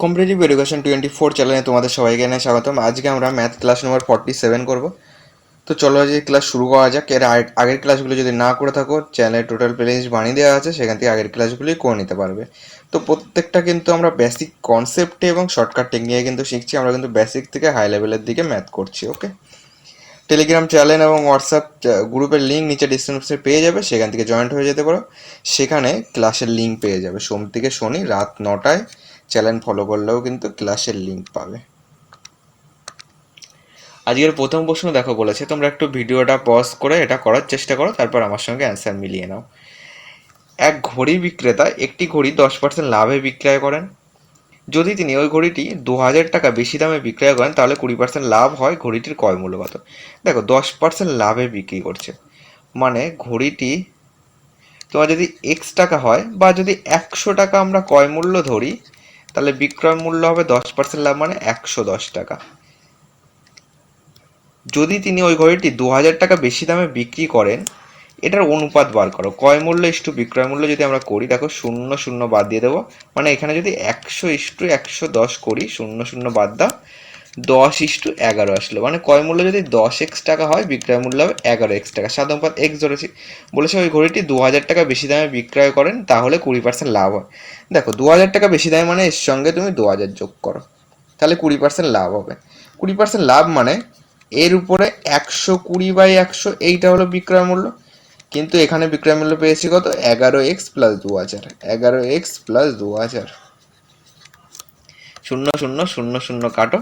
Competitive education 24 চ্যানেলে তোমাদের সবাইকে এনে স্বাগতম। আজকে আমরা ম্যাথ ক্লাস নম্বর 47 করব। তো চলো আজকে ক্লাস শুরু করা যাক। এর আগের ক্লাসগুলো যদি না করে থাকো, চ্যানেলে টোটাল প্লেলিস্ট বানিয়ে দেওয়া আছে, সেখান থেকে আগের ক্লাসগুলোই করে নিতে পারবে। তো প্রত্যেকটা কিন্তু আমরা বেসিক কনসেপ্টে এবং শর্টকাট টেকনিকে কিন্তু শিখছি। আমরা কিন্তু বেসিক থেকে হাই লেভেলের দিকে ম্যাথ করছি। ওকে, টেলিগ্রাম চ্যানেল এবং হোয়াটসঅ্যাপ গ্রুপের লিঙ্ক নিচে ডিসক্রিপশনে পেয়ে যাবে, সেখান থেকে জয়েন্ট হয়ে যেতে পারো। সেখানে ক্লাসের লিঙ্ক পেয়ে যাবে। সোম থেকে শনি রাত 9টায় চ্যানেল ফলো করলেও কিন্তু ক্লাসের লিঙ্ক পাবে। আজকের প্রথম প্রশ্ন দেখো বলেছে, তোমরা একটু ভিডিওটা পজ করে এটা করার চেষ্টা করো, তারপর আমার সঙ্গে অ্যান্সার মিলিয়ে নাও। এক ঘড়ি বিক্রেতা একটি ঘড়ি 10% লাভে বিক্রয় করেন। যদি তিনি ওই ঘড়িটি 2000 টাকা বেশি দামে বিক্রয় করেন, তাহলে 20% লাভ হয়। ঘড়িটির ক্রয় মূল্য কত? দেখো, 10% লাভে বিক্রি করছে মানে ঘড়িটি তোমার যদি এক্স টাকা হয়, বা যদি 100 টাকা আমরা ক্রয় মূল্য ধরি, তাহলে বিক্রয় মূল্য হবে 10% লাভ মানে 110 টাকা। যদি তিনি ওই ঘড়িটি 2000 টাকা বেশি দামে বিক্রি করেন, এটার অনুপাত বার করো। ক্রয় মূল্য ইস্টু বিক্রয় মূল্য যদি আমরা করি, দেখো 0 0 বাদ দিয়ে দেবো, মানে এখানে যদি 100:110 করি, 0 0 বাদ দাও, 10:11 আসলো। মানে ক্রয় মূল্য যদি 10x টাকা হয়, বিক্রয় মূল্য হবে 11x টাকা। সাত অনুপাত x ধরেছি। বলেছে ওই ঘড়িটি 2000 টাকা বেশি দামে বিক্রয় করেন, তাহলে 20% লাভ হয়। দেখো, 2000 টাকা বেশি দামে মানে এর সঙ্গে তুমি 2000 যোগ করো, তাহলে 20% লাভ হবে। 20% লাভ মানে এর উপরে 120/100, এইটা হলো বিক্রয় মূল্য। কিন্তু এখানে বিক্রয় মূল্য পেয়েছি কত? 11x + 2000। 11x + 2000, 0 0 0 0 কাটো,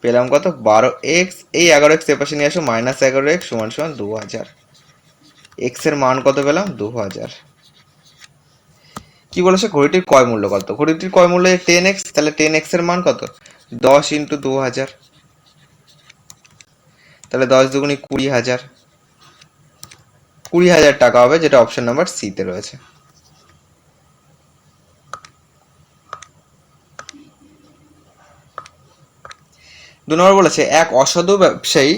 পেলাম কত? 12x। এই 11x এপাশে নিয়ে আসো, -11x = 2000। x এর মান কত পেলাম? 2000। কি বলেছে? ঘড়িটির ক্রয় মূল্য কত? ঘড়িটির ক্রয় মূল্য 10x, তাহলে 10x এর মান কত? 10 × 2000, তাহলে 10 দুগুণে 20,000। 20,000 টাকা হবে, যেটা অপশন নাম্বার সিতে রয়েছে। দু নম্বর বলেছে, এক অসাধু ব্যবসায়ী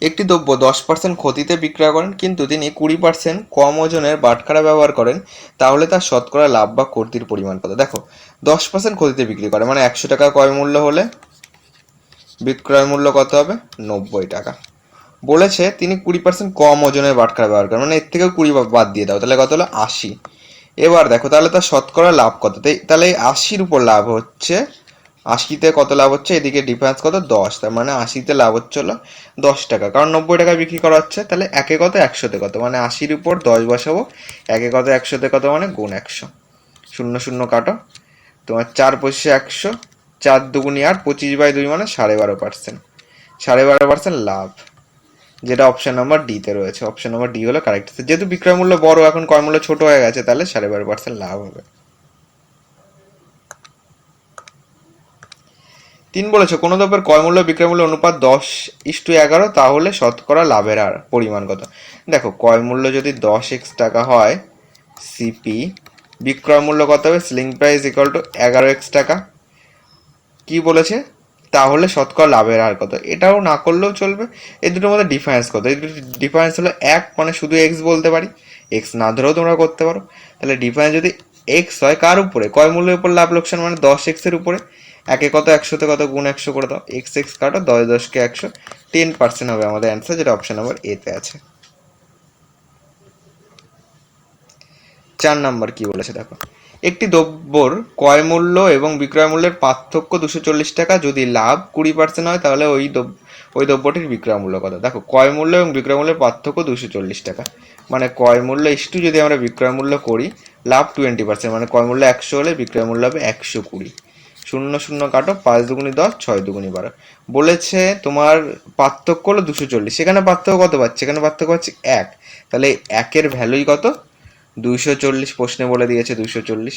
একটি দ্রব্য 10% ক্ষতিতে বিক্রয় করেন, কিন্তু তিনি 20% কম ওজনের বাটখারা ব্যবহার করেন, তাহলে তার শতকরা লাভ বা ক্ষতির পরিমাণ কত? দেখো, 10% ক্ষতিতে বিক্রি করে মানে 100 টাকা ক্রয় মূল্য হলে বিক্রয় মূল্য কত হবে? 90 টাকা। বলেছে তিনি 20% কম ওজনের বাটখারা ব্যবহার করেন, মানে এর থেকেও 20 বাদ দিয়ে দাও, তাহলে কত হলো? 80। এবার দেখো, তাহলে তার শতকরা লাভ কত? তাহলে এই 80-র উপর লাভ হচ্ছে, 80-তে কত লাভ হচ্ছে? এদিকে ডিফারেন্স কত? 10। তার মানে 80-তে লাভ হচ্ছে হলো 10 টাকা, কারণ 90 টাকা বিক্রি করা হচ্ছে। তাহলে একে কত? 100-তে কত? মানে 80-র উপর 10 বসাবো, একে কত? 100-তে কত? মানে গুণ 100। 0 0 কাটো, তোমার 4 25 100, 4 দুগুণি 8, 25/2 মানে 12.5%। 12.5% লাভ, যেটা অপশন নাম্বার ডিতে রয়েছে। অপশন নাম্বার ডি হলো কারেক্ট। যেহেতু বিক্রয় মূল্য বড়, এখন ক্রয় মূল্য ছোট হয়ে গেছে, তাহলে 12.5% লাভ হবে। 3 বলেছে, কোনো দ্রব্যের ক্রয় মূল্য বিক্রয় মূল্য অনুপাত 10:11, তাহলে শতকরা লাভের হার পরিমাণ কত? দেখো, ক্রয় মূল্য যদি 10x টাকা হয়, সিপি, বিক্রয় মূল্য কত হবে? সেলিং প্রাইস = 11x টাকা। কি বলেছে? তাহলে শতকরা লাভের হার কত? এটাও না করলেও চলবে। এই দুটোর মধ্যে ডিফারেন্স কত? এই দুটো ডিফারেন্স হলো 1, মানে শুধু এক্স বলতে পারি, এক্স না ধরেও তোমরা করতে পারো। তাহলে ডিফারেন্স যদি এক্স হয়, কার উপরে? ক্রয় মূল্যের উপর লাভ লোকসান, মানে 10x এর উপরে। একে কত? 100-তে কত? গুণ 100 করে দাও, এক্স এক্স কাটো, 10 10-কে 100, 10% হবে আমাদের অ্যান্সার, যেটা অপশন নাম্বার এতে আছে। 4 নাম্বার কি বলেছে দেখো, একটি দ্রব্যর ক্রয় মূল্য এবং বিক্রয় মূল্যের পার্থক্য 240 টাকা। যদি লাভ 20% হয়, তাহলে ওই দ্রব্যটির বিক্রয় মূল্য কত? দেখো, ক্রয় মূল্য এবং বিক্রয় মূল্যের পার্থক্য 240 টাকা, মানে ক্রয় মূল্য ইস্টু যদি আমরা বিক্রয় মূল্য করি, লাভ 20%, মানে ক্রয় মূল্য 100 হলে বিক্রয় মূল্য হবে 120। 0 0 কাটো, 5 দুগুণি 10, 6 দুগুণি 12। বলেছে তোমার পার্থক্য হলো 240, সেখানে পার্থক্য কত পাচ্ছে? এখানে পার্থক্য পাচ্ছে 1, তাহলে 1-এর ভ্যালুই কত? 240। প্রশ্নে বলে দিয়েছে 240।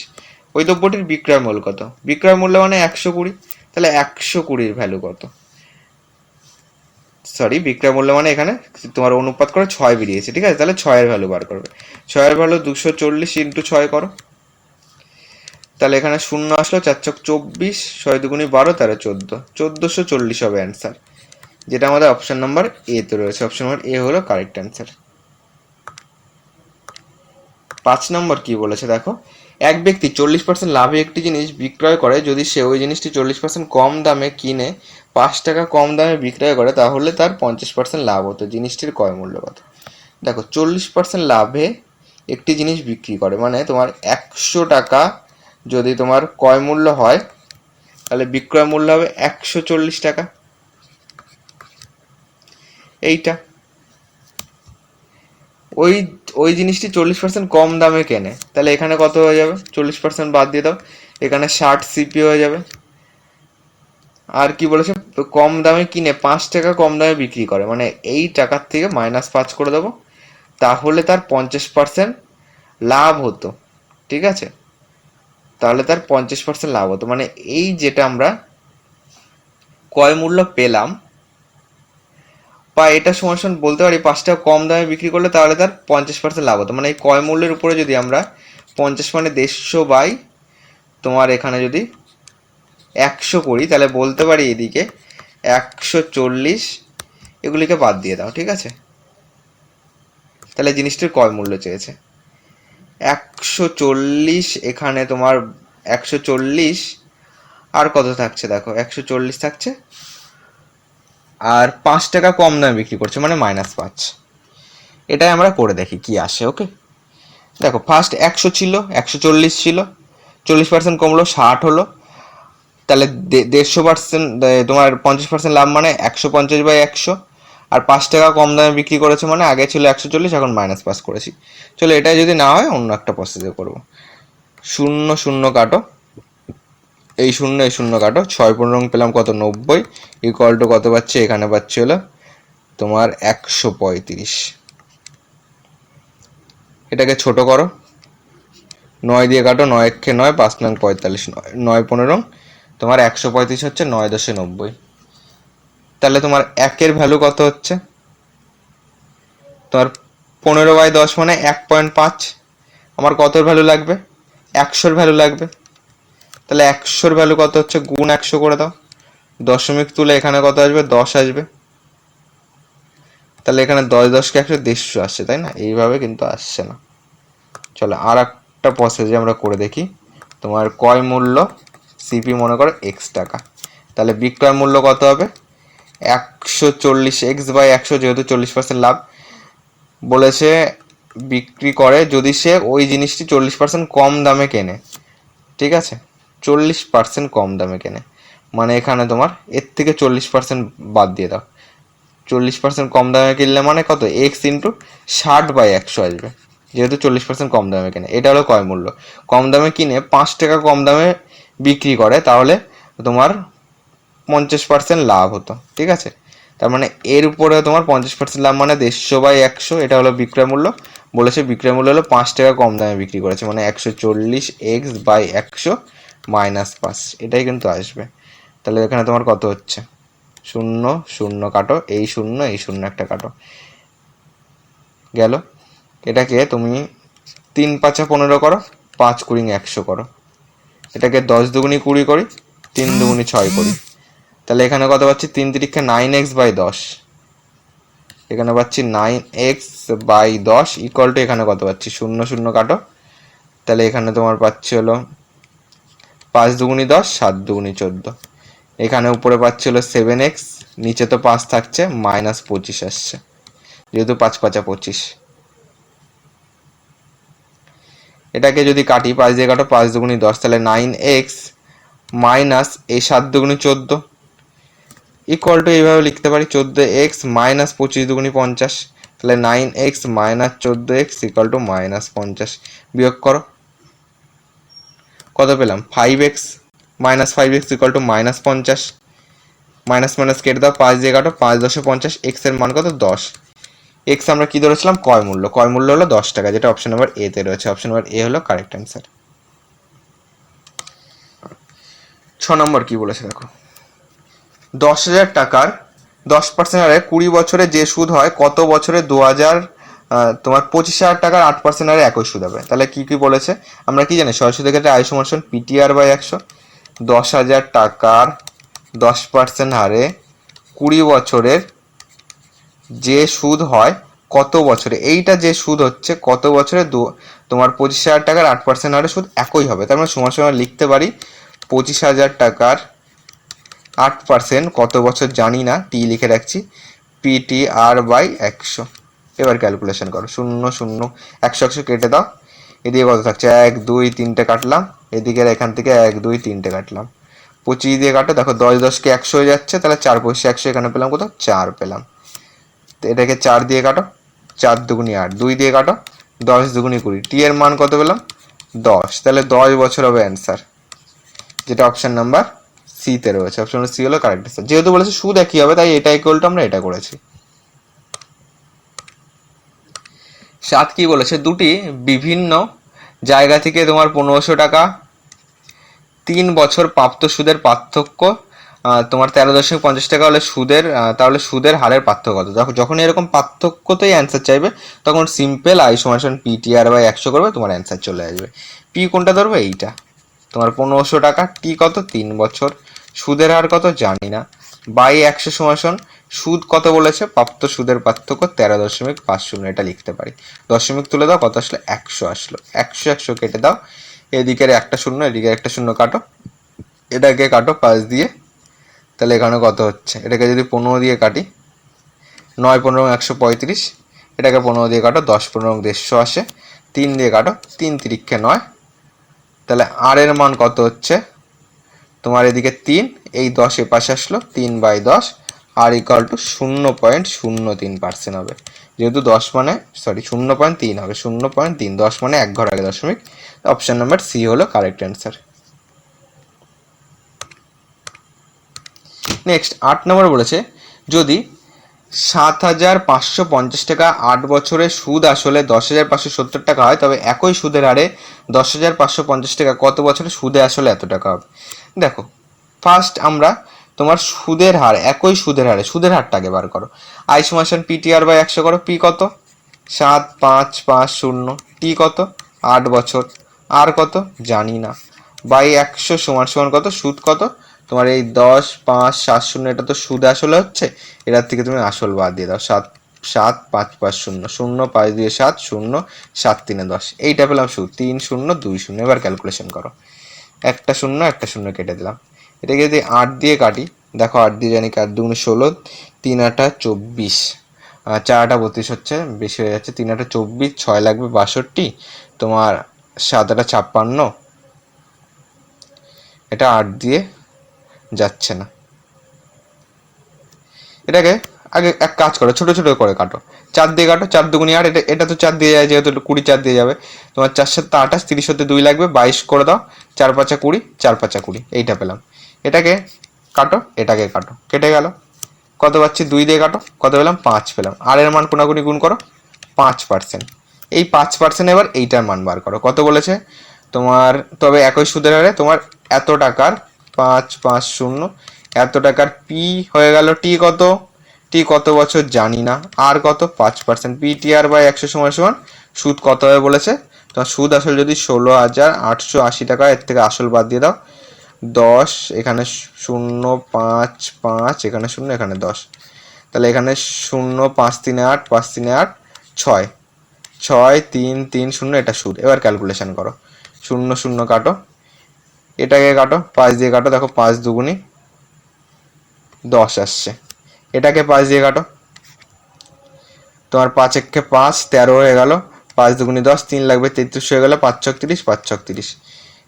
ওই দ্রব্যটির বিক্রয় মূল্য কত? বিক্রয় মূল্য মানে 120, তাহলে 120-র ভ্যালু কত? সরি, বিক্রয় মূল্য মানে এখানে তোমার অনুপাত করে 6 বেরিয়েছে, ঠিক আছে? তাহলে 6-এর ভ্যালু বার করবে। 6-এর ভ্যালু 240 × 6 করো, তাহলে এখানে 0 আসলো, 4 × 24, 6 দুগুণি 12, 13 14, 1440 হবে অ্যান্সার, যেটা আমাদের অপশন নাম্বার এ তে রয়েছে। অপশন নাম্বার এ হলো কারেক্ট অ্যান্সার। 5 নম্বর কি বলেছে দেখো, এক ব্যক্তি 40% লাভে একটি জিনিস বিক্রয় করে, যদি সে ওই জিনিসটি 40% কম দামে কিনে 5 টাকা কম দামে বিক্রয় করে তাহলে তার 50% লাভ হতো। জিনিসটির ক্রয় মূল্য কত? দেখো 40% লাভে একটি জিনিস বিক্রি করে মানে তোমার 100 টাকা যদি তোমার ক্রয় মূল্য হয় তাহলে বিক্রয় মূল্য হবে 140 টাকা। এইটা ওই ওই জিনিসটি 40% কম দামে কেনে, তাহলে এখানে কত হয়ে যাবে? 40% বাদ দিয়ে দাও, এখানে 60 সিপি হয়ে যাবে। আর কি বলেছে, কম দামে কিনে 5 টাকা কম দামে বিক্রি করে, মানে এই টাকার থেকে -5 করে দেবো, তাহলে তার 50% লাভ হতো। ঠিক আছে, তাহলে তার 50% লাভ হতো, মানে এই যেটা আমরা ক্রয় মূল্য পেলাম বা এটা সমান বলতে পারি 5 টাকা কম দামে বিক্রি করলে তাহলে তার 50% লাভ হতো। মানে এই ক্রয় মূল্যের উপরে যদি আমরা 50 মানে 150 বাই তোমার এখানে যদি 100 করি তাহলে বলতে পারি এদিকে 140, এগুলিকে বাদ দিয়ে দাও। ঠিক আছে, তাহলে জিনিসটির ক্রয় মূল্য চেয়েছে 140, এখানে তোমার 140 আর কত থাকছে দেখো, 140 থাকছে আর 5 টাকা কম দামে বিক্রি করছে মানে -5। এটাই আমরা করে দেখি কি আসে। ওকে, দেখো ফার্স্ট 100 ছিল, 140 ছিল, 40% কমলো 60 হলো, তাহলে 150% তোমার 50% লাভ মানে 150/100, আর 5 টাকা কম দামে বিক্রি করেছে মানে আগে ছিল 140, এখন -5 করেছি। চলো এটাই যদি না হয় অন্য একটা প্রসেসে করবো। 0 0 কাটো, এই 0 এই 0 কাটো, 6 15 পেলাম কত, 90, ইকুয়াল টু কত পাচ্ছি, এখানে পাচ্ছি হলো তোমার 135। এটাকে ছোট করো, 9 দিয়ে কাটো, 9 একে 9, 5 9 45, 9 15 তোমার 135 হচ্ছে 9.90। তাহলে তোমার 1-এর ভ্যালু কত হচ্ছে, তোমার 15/10 মানে 1.5। আমার কতর ভ্যালু লাগবে, 100-র ভ্যালু লাগবে, তাহলে 100-র ভ্যালু কত হচ্ছে, গুণ 100 করে দাও, দশমিক তুলে এখানে কত আসবে, 10 আসবে। তাহলে এখানে 10 10কে 100, 150 আসছে, তাই না? এইভাবে কিন্তু আসছে না। চলো আর একটা প্রসেসে আমরা করে দেখি। তোমার ক্রয় মূল্য সিপি মনে করো x টাকা, তাহলে বিক্রয় মূল্য কত হবে, 140x/100, যেহেতু 40% লাভ বলেছে বিক্রি করে যদি সে ওই জিনিসটি 40% কম দামে কেনে। ঠিক আছে, 40% কম দামে কেনে, মানে এখানে তোমার এর থেকে 40% বাদ দিয়ে দাও, 40% কম দামে কিনলে মানে কত, x ইন্টু 60/100 আসবে, যেহেতু 40% কম দামে কেনে। এটা হলো ক্রয় মূল্য। কম দামে কিনে 5 টাকা কম দামে বিক্রি করে তাহলে তোমার 50% লাভ হতো। ঠিক আছে, তার মানে এর উপরে তোমার 50% লাভ মানে 150/100, এটা হলো বিক্রয় মূল্য। বলেছে বিক্রয় মূল্য হলো 5 টাকা কম দামে বিক্রি করেছে, মানে 140x/100 -5, এটাই কিন্তু আসবে। তাহলে এখানে তোমার কত হচ্ছে, 0 0 কাটো, এই 0 এই 0 একটা কাটো, গেল। এটাকে তুমি 3 5 15 করো, 5 20 100 করো, এটাকে 10 দুগুনি 20 করি, 3 দুগুনি 6 করি, তাহলে এখানে কত পাচ্ছি, 3 3 9x/10, এখানে পাচ্ছি 9x/10 ইকুয়াল টু এখানে কত পাচ্ছি, 0 0 কাটো, তাহলে এখানে তোমার পাচ্ছি হলো 5 দুগুনি 10, 7 দুগুনি 14, এখানে উপরে পাচ্ছি হলো 7x, নিচে তো 5 থাকছে, -25 আসছে, যেহেতু 5 5 25। এটাকে যদি কাটি, 5 দিয়ে কাটো, 5 দুগুনি 10, তাহলে 9x মাইনাস এই 7 দুগুনি 14 ইকুয়াল টু এইভাবে লিখতে পারি 14x মাইনাস 25 দুগুনি 50, তাহলে 9x minus 14x equal to -50। বিয়োগ করো, কত পেলাম, 5x minus 5x equal to -50, minus minus কেটে দাও, 5 দিয়ে কাটো, 5 10 50, x এর মান কত, 10। x আমরা কি ধরেছিলাম, ক্রয় মূল্য, ক্রয় মূল্য হলো 10 টাকা, যেটা অপশন নাম্বার এ তে রয়েছে। অপশন নাম্বার এ হলো কারেক্ট অ্যান্সার। 6 নম্বর কি বলেছে দেখো, 10,000 টাকার 10% হারে 20 বছরে যে সুদ হয় কত বছরে তোমার 25,000 টাকার 8% হারে একই সুদ হবে। তাহলে কি কি বলেছে, আমরা কি জানি, সরাসরি ক্ষেত্রে আয় সমান PTR/100। 10,000 টাকার 10% হারে 20 বছরের যে সুদ হয় কত বছরে, এইটা যে সুদ হচ্ছে কত বছরে তোমার 25,000 টাকার 8% হারে সুদ একই হবে। তার মানে সমান সমান লিখতে পারি 25,000 টাকার 8% কত বছর জানি না, টি লিখে রাখছি, PTR/100। এবার ক্যালকুলেশন করো, 0 0 100 100 কেটে দাও, এদিকে কত থাকছে 1 2 3টে কাটলাম, এদিকে এখান থেকে 1 2 3টে কাটলাম, 25 দিয়ে কাটো, দেখো 10 10 কে 100 হয়ে যাচ্ছে, তাহলে 4 25 100, এখানে পেলাম কত 4 পেলাম। তো এটাকে 4 দিয়ে কাটো, 4 দুগুনি 8, 2 দিয়ে কাটো, 10 দুগুনি 20, টি এর মান কত পেলাম 10, তাহলে 10 বছর হবে অ্যান্সার, যেটা অপশন নাম্বার সিতে রয়েছে। অপশন সি হলো কারেক্ট অ্যান্সার। যেহেতু বলেছে সুদ একই হবে তাই এটা ইকুয়াল টু আমরা এটা করেছি। 7 কি বলেছে, দুটি বিভিন্ন জায়গা থেকে তোমার 1500 টাকা 3 বছর প্রাপ্ত সুদের পার্থক্য তোমার 13.50 টাকা হলে সুদের তাহলে সুদের হারের পার্থক্য কত। যখন এরকম পার্থক্যতেই অ্যান্সার চাইবে তখন সিম্পল আই সমান PTR/100 করবে, তোমার অ্যান্সার চলে আসবে। পি কোনটা ধরবে, এইটা তোমার 1500 টাকা, টি কত 3 বছর, সুদের হার কত জানি না, বাই 100 সমান সুদ কত বলেছে, প্রাপ্ত সুদের পার্থক্য 13.50, এটা লিখতে পারি। দশমিক তুলে দাও, কত আসলো 100 আসলো, 100 100 কেটে দাও, এদিকের একটা শূন্য এদিকে একটা শূন্য কাটো, এটাকে কাটো 5 দিয়ে, তাহলে এখানে কত হচ্ছে, এটাকে যদি 15 দিয়ে কাটি 9 15 135, এটাকে 15 দিয়ে কাটো 10 15 150 আসে, 3 দিয়ে কাটো 3 3 9, তাহলে আর এর মান কত হচ্ছে তোমার এদিকে 3, এই 10 এ পাশে আসলো 3/10, আর ইকুয়াল টু 0.03% হবে। যেহেতু 10 মানে 0.3 হবে, 0.3, 10 মানে 1 ঘর আগে দশমিক। অপশন নাম্বার সি হলো কারেক্ট অ্যান্সার। নেক্সট 8 নম্বর বলেছে, যদি 7,550 টাকা 8 বছরে সুদ আসলে 10,570 টাকা হয়, তবে একই সুদের হারে 10,550 টাকা কত বছরে সুদে আসলে এত টাকা হবে। দেখো ফার্স্ট আমরা তোমার সুদের হার, একই সুদের হারে সুদের হারটাকে বার করো, আই সমান PTR/100 করো, পি কত 7,550, টি কত 8 বছর, আর কত জানি না, বাই 100 সমান কত সুদ কত তোমার এই 10 5 7 0, এটা তো সুদ আসলে হচ্ছে, এটার থেকে তুমি আসল বাদ দিয়ে দাও, 7 7 5 5 0 0 5 দিয়ে 7 0 7 3 10, এইটা পেলাম সুদ 3 0 2 0। এবার ক্যালকুলেশন করো, একটা শূন্য কেটে দিলাম, এটাকে যদি 8 দিয়ে কাটি, দেখো 8 দিয়ে জানি 8 2 16, 3 8 24, 4 8 32 হচ্ছে, বেশি হয়ে যাচ্ছে, 3 8 24, 6 লাগবে 62, তোমার 7 8 56, এটা 8 দিয়ে যাচ্ছে না, এটাকে আগে এক কাজ করো, ছোট ছোট করে কাটো, 4 দিয়ে কাটো, 4 দুগুনি 8, এটা তো 4 দিয়ে যায়, যেহেতু 20 4 দিয়ে যাবে, তোমার 4 7 28, 30 হতে 2 লাগবে, 22 করে দাও, 4 5 20, 4 5 20, এইটা পেলাম। এটাকে কাটো, এটাকে কাটো, কেটে গেল, কত পাচ্ছি 2 দিয়ে কাটো, কত পেলাম 5 পেলাম, আর এর মান কোনাকুনি গুণ করো 5%, এই 5% এবার এইটার মান বার করো, কত বলেছে তোমার, তবে একই সুদের হারে তোমার এত টাকার 550, এত টাকার পি হয়ে গেল, টি কত বছর জানি না, আর কত 5%, PTR/100 সমান সুদ কত হবে বলেছে, তোমার সুদ আসলে যদি 16,880 টাকা, এর থেকে আসল বাদ দিয়ে দাও 10, এখানে 0 5 5, এখানে 0 এখানে 10, তাহলে এখানে 0 5 3 8 5 3 8 6 6 3 3 0, এটা সুদ। এবার ক্যালকুলেশন করো, 0 0 কাটো, এটাকে কাটো 5 দিয়ে কাটো, দেখো 5 দুগুনি 10 আসছে, এটাকে 5 দিয়ে কাটো, তোমার 5 1 5 13 হয়ে গেল, 5 দুগুনি 10, 3 লাগবে 33 হয়ে গেল, 5 6 30, 5 6 30,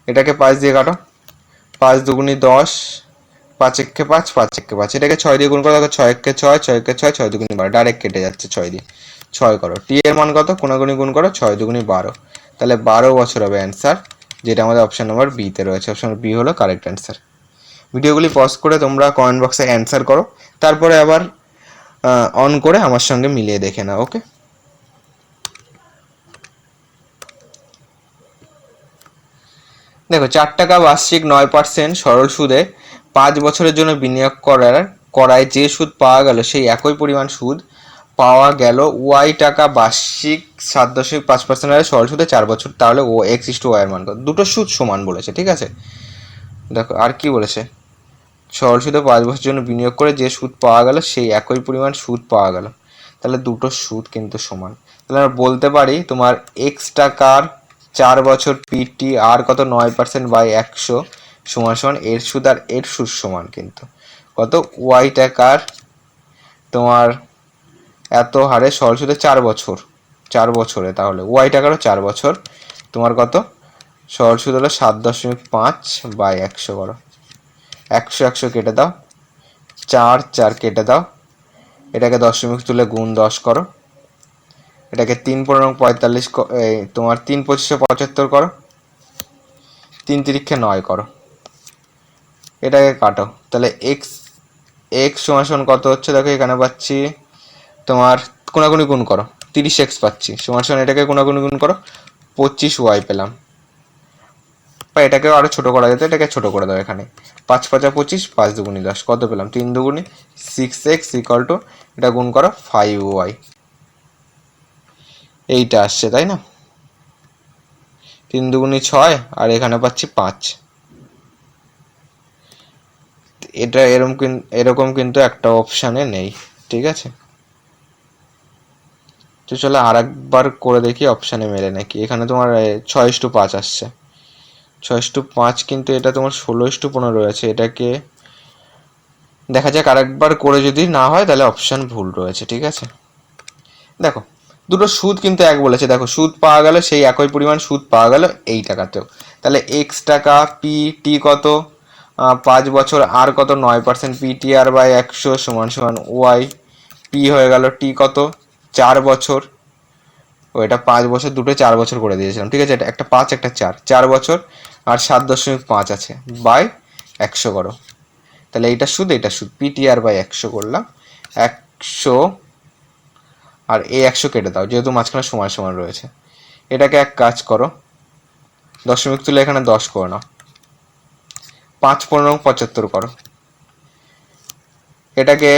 এটাকে 5 দিয়ে কাটো, 5 দুগুনি 10, 5 1 5 5 1 5, এটাকে 6 দিয়ে গুণ করো, দেখো 6 1 6 6 1 6 6 দুগুনি 12, ডাইরেক্ট কেটে যাচ্ছে 6 দিয়ে, 6 করো, টি এর মান কত কোনাগুনি গুণ করো, 6 দুগুনি 12, তাহলে 12 বছর হবে অ্যান্সার, যেটা আমাদের অপশন নাম্বার বি তে রয়েছে। অপশন বি হলো কারেক্ট অ্যান্সার। ভিডিওগুলি পজ করে তোমরা কমেন্ট বক্সে অ্যান্সার করো, তারপরে আবার অন করে আমার সঙ্গে মিলিয়ে দেখে নাও। ওকে, দেখো 4 টাকা বার্ষিক 9% সরল সুদে 5 বছরের জন্য বিনিয়োগ করায় যে সুদ পাওয়া গেল সেই একই পরিমাণ সুদ পাওয়া গেল ওয়াই টাকা বার্ষিক 7.5% হারে সরল সুদে 4 বছর, তাহলে ও x/y এর মান কত। দুটো সুদ সমান বলেছে, ঠিক আছে। দেখো আর কি বলেছে, সরল সুদে 5 বছরের জন্য বিনিয়োগ করে যে সুদ পাওয়া গেল সেই একই পরিমাণ সুদ পাওয়া গেল, তাহলে দুটো সুদ কিন্তু সমান। তাহলে আমরা বলতে পারি তোমার এক্স টাকার 4 বছর পিটি আর কত 9% বাই 100 সমান সমান এর সুদ আর এর সুদ সমান কিন্তু কত ওয়াই টাকার তোমার এত হারে সরল সুদে 4 বছরে, তাহলে ওয়াই টাকারও 4 বছর তোমার কত সরল সুদ হলো 7.5 বাই 100 করো, 100 কেটে দাও, 4 কেটে দাও, এটাকে দশমিক তুলে গুণ 10 করো, এটাকে 3×15 তোমার 3×25 করো, 3×3 = 9 করো, এটাকে কাটো। তাহলে এক্স এক্স সমান কত হচ্ছে দেখো, এখানে পাচ্ছি তোমার কোনাকুনি গুণ করো, 30x পাচ্ছি সমান এটাকে কোনাকুনি গুণ করো 25y পেলাম। বা এটাকেও আরো ছোট করা যেত, এটাকে ছোট করে দাও, এখানে 5×5 = 25, 5×2 = 10, কত পেলাম 3×2 = 6x = এটা গুণ করো 5y, এইটা আসছে তাই না, 3×2 = 6 আর এখানে পাচ্ছি 5। এটা এরকম কিন্তু একটা অপশানে নেই, ঠিক আছে। তো চলো আর একবার করে দেখি অপশানে মেলে নাকি। এখানে তোমার 6:5 আসছে, 6:5 কিন্তু এটা তোমার 16:15 রয়েছে, এটাকে দেখা যাক আরেকবার করে, যদি না হয় তাহলে অপশান ভুল রয়েছে, ঠিক আছে। দেখো দুটো সুদ কিন্তু এক বলেছে, দেখো সুদ পাওয়া গেল, সেই একই পরিমাণ সুদ পাওয়া গেল এই টাকাতেও। তাহলে এক্স টাকা পি টি কত 5 বছর আর কত 9% পিটি আর বাই 100 সমান সমান ওয়াই, পি হয়ে গেল টি কত 4 বছর, ও এটা 5 বছর, দুটো 4 বছর করে দিয়েছিলাম, ঠিক আছে, এটা একটা 5 একটা 4 বছর আর 7.5 আছে বাই 100 করো, তাহলে এইটা সুদ পিটি আর বাই 100 করলাম, 100 আর এই 100 কেটে দাও যেহেতু মাঝখানে সমান সমান রয়েছে। এটাকে এক কাজ করো, দশমিক তুলে এখানে 10 করে নাও, 5×15 করো, এটাকে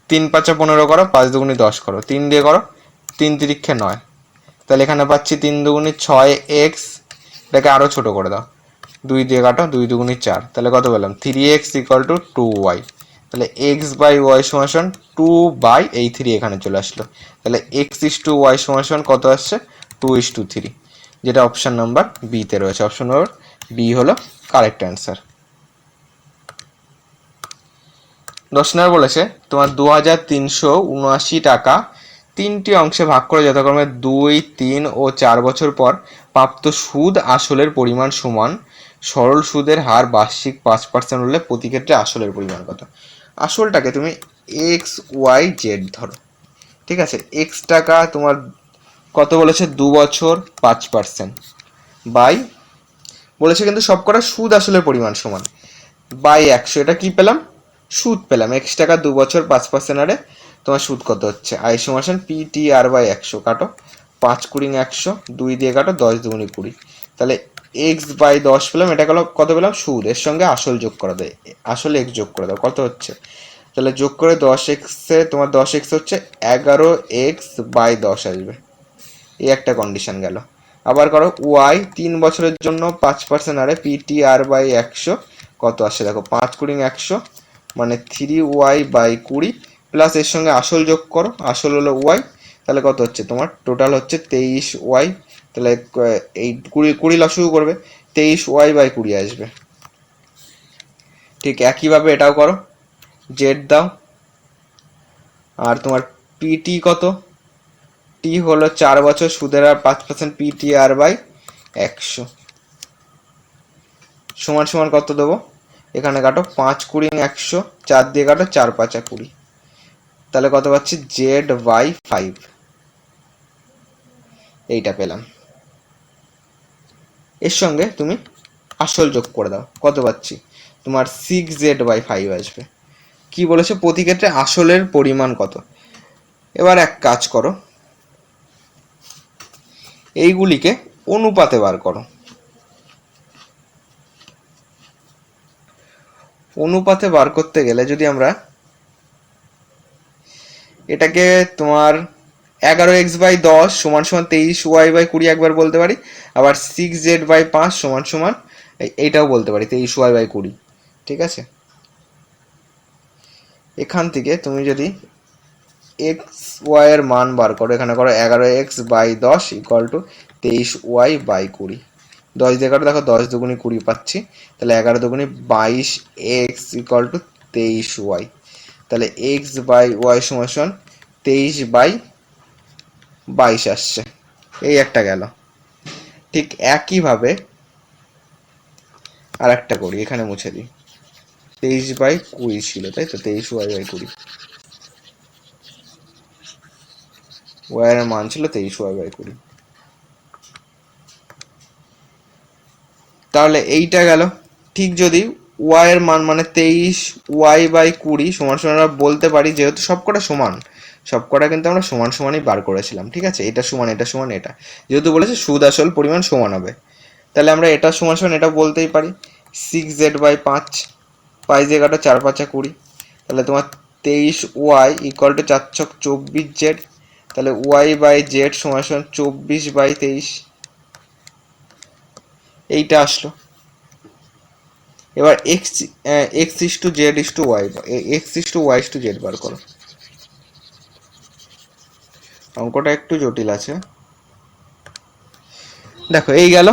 3×5 = 15 করো, 5×2 = 10 করো, 3 দিয়ে করো, 3×3 = 9, তাহলে এখানে পাচ্ছি 3×2 = 6x, এটাকে আরো ছোট করে দাও, 2 দিয়ে কাটো, 2×2 = 4, তাহলে কত পেলাম 3x = 2y, তাহলে x বাই ওয়াই সমান 2 এই 3 এখানে চলে আসলো, তাহলে x/y সমান কত আসছে 2:3, যেটা অপশন নাম্বার বি তে রয়েছে। অপশন নাম্বার বি হলো কারেক্ট অ্যান্সার। 10 নম্বর বলেছে তোমার 2379 টাকা 3টি অংশে ভাগ করে যথাক্রমে 2, 3 ও 4 বছর পর প্রাপ্ত সুদ আসলের পরিমাণ সমান সরল সুদের হার বার্ষিক 5% হলে প্রতি ক্ষেত্রে আসলের পরিমাণ কত। আসলটাকে তুমি XYZ ধরো, ঠিক আছে, এক্স টাকা তোমার কত বলেছে 2 বছর 5% বাই বলেছে কিন্তু সবকটা সুদ আসলের পরিমাণ সমান বাই 100, এটা কি পেলাম সুদ পেলাম, এক্স টাকা 2 বছর 5% হারে তোমার সুদ কত হচ্ছে আই সমান পিটি আর বাই 100, কাটো 5×2 = 100, 2 দিয়ে কাটো, 10×2 = 20, তাহলে x/10 পেলাম, এটা কত পেলাম সুদ, এর সঙ্গে আসল যোগ করে দেয়, আসলে x যোগ করে দাও, কত হচ্ছে, তাহলে যোগ করে 10x এ তোমার 10x হচ্ছে 11x/10 আসবে, এই একটা কন্ডিশন গেল। আবার করো ওয়াই 3 বছরের জন্য 5% হারে পিটি আর বাই 100 কত আসছে দেখো, 5×2 = 100 মানে 3y/20 প্লাস এর সঙ্গে আসল যোগ করো, আসল হলো ওয়াই, তাহলে কত হচ্ছে তোমার টোটাল হচ্ছে 23y, তাহলে এই 20 লসাগু করবে 23y/20 আসবে। ঠিক একইভাবে এটাও করো, জেড দাও, আর তোমার পিটি কত, টি হলো 4 বছর সুদের হার 5% পিটি আর বাই 100 সমান কত দেবো, এখানে কাটো 5×2 = 100, 4 দিয়ে কাটো, 4×5 = 20, তাহলে কত পাচ্ছি Z/5, এইটা পেলাম। এর সঙ্গে তুমি আসল যোগ করে দাও, কত পাচ্ছি তোমার 6Z/5 আসবে। কি বলেছে প্রতি ক্ষেত্রে আসলের পরিমাণ কত। এবার এক কাজ করো, এইগুলিকে অনুপাতে বার করো, অনুপাতে বার করতে গেলে যদি আমরা এটাকে তোমার 11x/10 সমান 23y/20 একবার বলতে পারি, আবার 6z/5 সমান এইটাও বলতে পারি 23y/20, ঠিক আছে। এখান থেকে তুমি যদি এক্স ওয়াই এর মান বার করো, এখানে করো 11x by 10 equal to 23y by 20। 10 দিয়ে কাটো, দেখো 10 দুগুণি 20 পাচ্ছি, তাহলে 11 দুগুণি 22x ইকুয়াল টু 23y। তাহলে এক্স বাই ওয়াই সমান 23 বাই 22 আসছে। এই একটা গেল। ঠিক একইভাবে আর একটা করি, এখানে মুছে দিই। 23 বাই 20 ছিল, তাই তো, 23y বাই 20, ওয়াই এর মান ছিল 23y বাই 20। তাহলে এইটা গেল। ঠিক যদি ওয়াই এর মান মানে 23y বাই 20 সমান সমান আমরা বলতে পারি, যেহেতু সবকটা সমান, সবকটা কিন্তু আমরা সমান সমানই বার করেছিলাম, ঠিক আছে, এটা সমান এটা সমান এটা, যেহেতু বলেছে সুদ আসল পরিমাণ সমান হবে, তাহলে আমরা এটা সমান সমান এটা বলতেই পারি। 6z বাই 5, 5 দিয়ে কাটো, 4 5 20, তাহলে তোমার 23y ইকুয়াল টু 4 ছক 24z, তাহলে ওয়াই বাই জেড সমান সমান 24 বাই 23, এইটা আসলো। এবার x is to Z is to Y, x is to Y is to Z bar করো। অঙ্কটা একটু জটিল আছে, দেখো এই গেল।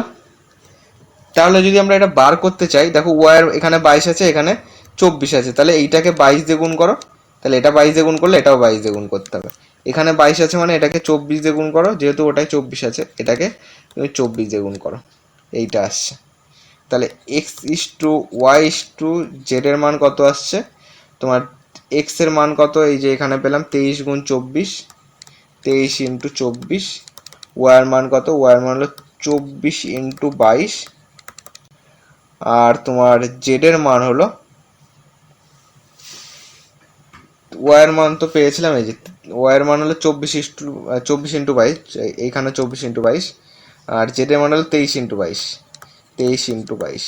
তাহলে যদি আমরা এটা বার করতে চাই, দেখো ওয়াই এর এখানে 22 আছে, এখানে 24 আছে, তাহলে এইটাকে 22 দিয়ে গুণ করো, তাহলে এটা 22 দিয়ে গুণ করলে এটাও 22 দিয়ে গুণ করতে হবে। এখানে 22 আছে মানে এটাকে 24 দিয়ে গুণ করো, যেহেতু ওটাই 24 আছে, এটাকে তুমি 24 দিয়ে গুণ করো, এইটা আসছে। তাহলে x is to Y is to Z এর মান কত আসছে তোমার? এক্স এর মান কত, এই যে এখানে পেলাম 23 গুণ 24, 23 ইন্টু 24। ওয়াই এর মান কত? ওয়াই এর মান হলো 24 ইন্টু 22। আর তোমার জেড এর মান হলো, ওয়াই এর মান তো পেয়েছিলাম, এই যে ওয়াই এর মান হলো 24 ইন্টু 22, এইখানে 24 ইন্টু 22, আর জেড এর মান হলো 23 ইন্টু 22, 23 ইন্টু 22।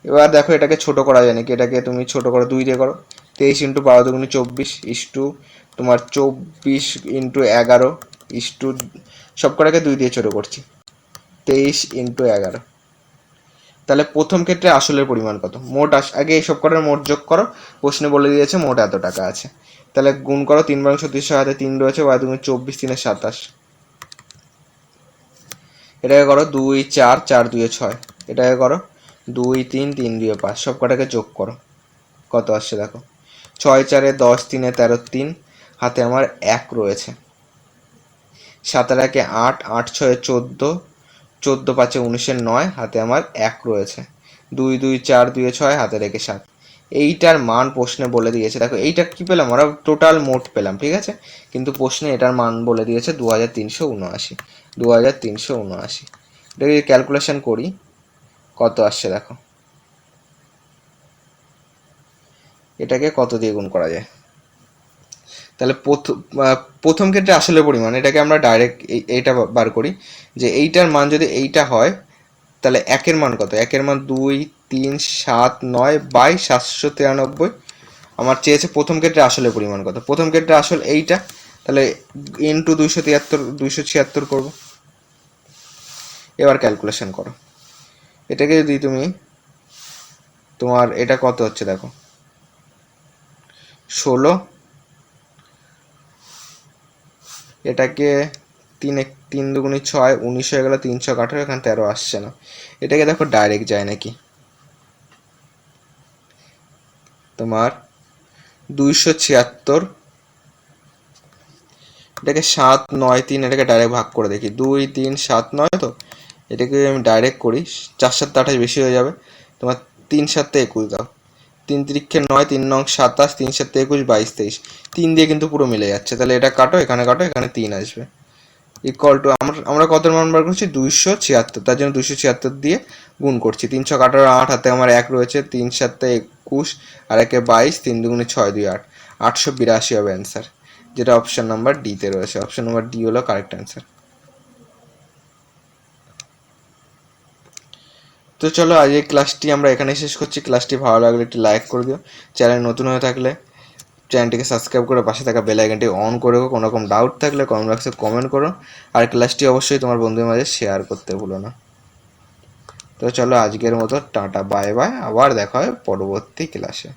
এবার দেখো এটাকে ছোট করা যায় নাকি, এটাকে তুমি ছোট করো, 2 দিয়ে করো, 23 ইন্টু 12 দুগুণে 24 ইস টু তোমার 24 ইন্টু 11 ইস টু, সব কটাকে 2 দিয়ে ছোট করছি, 23 ইন্টু 11। তাহলে প্রথম ক্ষেত্রে আসলের পরিমাণ কত? মোট আগে এই সব কটার মোট যোগ করো, প্রশ্নে বলে দিয়েছে মোট এত টাকা আছে, তাহলে গুণ করো, 3 বাং 36, হাতে 3 রয়েছে, ওয়াই দুগুণে 24, 3 27, এটাকে করো 2 4 4 2 6, এটাকে করো 2 3 3 2 5, সব কটাকে যোগ করো, কত আসছে দেখো, 6 4 10, 3 13, 3 হাতে আমার 1 রয়েছে, 7 1 8, 8 6 14, 14 5 19 9, হাতে আমার 1 রয়েছে, 2 2 4 2 6, হাতে রেখে 7। এইটার মান প্রশ্নে বলে দিয়েছে, দেখো এইটা কি পেলাম আমরা, টোটাল মোট পেলাম, ঠিক আছে, কিন্তু প্রশ্নে এটার মান বলে দিয়েছে 2379, 2379। এটা যদি ক্যালকুলেশন করি কত আসছে দেখো, এটাকে কত দিয়ে গুণ করা যায়? তাহলে প্রথম ক্ষেত্রে আসলে পরিমাণ, এটাকে আমরা ডাইরেক্ট এইটা বার করি, যে এইটার মান যদি এইটা হয়, তাহলে একের মান কত? একের মান 2 3 7 9 বাই 793। আমার চেয়েছে প্রথম ক্ষেত্রে আসলে পরিমাণ কত, প্রথম ক্ষেত্রে আসল এইটা, তাহলে ইন্টু 273, 276 করবো। এবার ক্যালকুলেশন করো, এটাকে যদি তুমি, তোমার এটা কত হচ্ছে দেখো, 16, এটাকে 3 দুগুণি 6, 19 হয়ে গেল, 318, এখানে 13 আসছে না, এটাকে দেখো ডাইরেক্ট যায় নাকি, তোমার 276, এটাকে 7 9 3, এটাকে ডাইরেক্ট ভাগ করে দেখি, 2 3 7 9, তো এটাকে আমি ডাইরেক্ট করি, 4 7 28 বেশি হয়ে যাবে, তোমার 3 7 21 দাও, 3 3 9, 3 9 27, 3 7 21 22 23, 3 দিয়ে কিন্তু পুরো মিলে যাচ্ছে, তাহলে এটা কাটো, এখানে কাটো, এখানে 3 আসবে, ইকুয়াল টু আমরা কত মান বার করছি? 276, তার জন্য 276 দিয়ে গুণ করছি, 3 6 18, 8 হাতে আমার 1 রয়েছে, 3 7 21 আর 1 22, 3 দুগুণে 6 2 8, 882 হবে অ্যান্সার, যেটা অপশন নাম্বার ডি তে রয়েছে, অপশন নাম্বার ডি হলো কারেক্ট অ্যান্সার। তো চলো আজ এই ক্লাসটি আমরা এখানে শেষ করছি। ক্লাসটি ভালো লাগলে একটি লাইক করে দিও, চ্যানেল নতুন হয়ে থাকলে চ্যানেলটিকে সাবস্ক্রাইব করে পাশে থাকা বেল আইকনটি অন করে রাখো, কোনো রকম ডাউট থাকলে কমেন্ট বক্সে কমেন্ট করো, আর ক্লাসটি অবশ্যই তোমার বন্ধুদের মাঝে শেয়ার করতে ভুলো না। তো চলো আজকের মতো টাটা বাই বাই, আবার দেখা হয় পরবর্তী ক্লাসে।